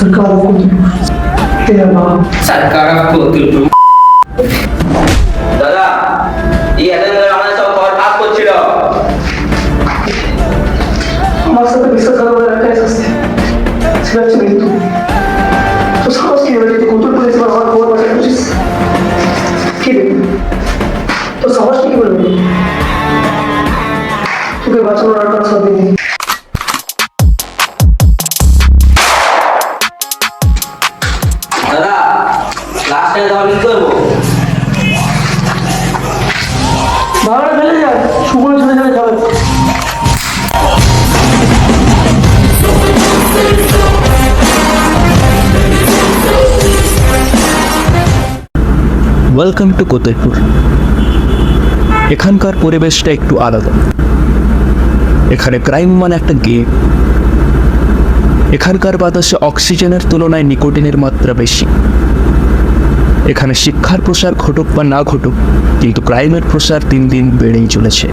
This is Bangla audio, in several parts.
सरकार को तेरा नाम सरकार को দাদা এই এজেন্ডা আমাদের সব খবর পাস করছিল আমার সাথে বিশ্বাস করার একটা আছে সেটা হচ্ছে মৃত্যু তো সাহস কি হয়েছে কতল পুলিশ আমার খবর পাঠাতে খুশিস কি রে তো সাহস কি বলবি তোকে বাঁচানোর আর কোনো সাথে নেই দাদা লাস্ট টাইম তাহলে কি করবো বাংলা ফেলে যায় সুগুলো চলে যাবে যাবে ওয়েলকাম টু কোতাইপুর। এখানকার পরিবেশটা একটু আলাদা। এখানে ক্রাইম মানে একটা গেম। এখানকার বাতাসে অক্সিজেনের তুলনায় নিকোটিনের মাত্রা বেশি। এখানে শিক্ষার প্রসার ঘটুক বা না ঘটুক, কিন্তু ক্রাইমের প্রসার দিন দিন বেড়েই চলেছে।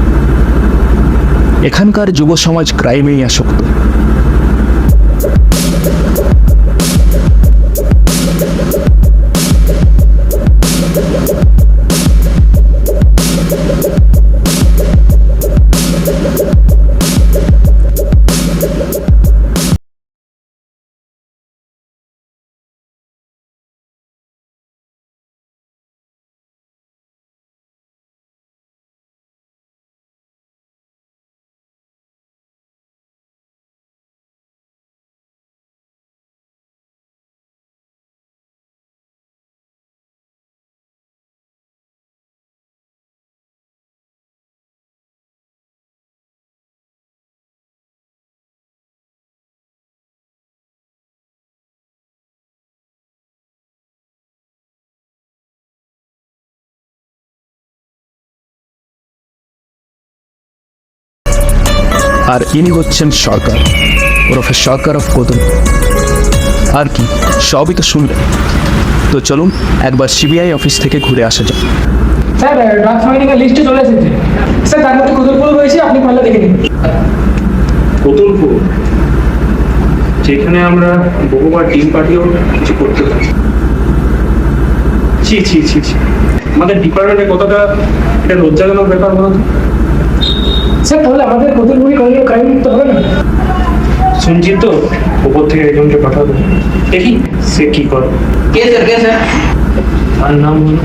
এখানকার যুব সমাজ ক্রাইমেই আসক্ত। আর ইনি হচ্ছেন সরকার, ওরফে সরকার অফ কোতাইপুর। আর কি, সবই তো শুনলেন। তো চলুন একবার সিবিআই অফিস থেকে ঘুরে আসা যাক। স্যার ড্রাগস মাইনিং এর লিস্টে চলে এসেছে স্যার, তার মধ্যে কোতলপুর রয়েছে, আপনি পারলে দেখে নিন। কোতলপুর, যেখানে আমরা বহুবার টিম পার্টিও কিছু করতে পারি। ছি ছি ছি ছি, আমাদের ডিপার্টমেন্টে কতটা এটা লজ্জাজনক ব্যাপার বলো তো। স্যার তাহলে আমাদের কোতলপুরি কলেজে ক্রাইম মুক্ত হবে না? শুনছি তো উপর থেকে একজনকে পাঠাবো, দেখি সে কি করে। কে স্যার তার নাম হলো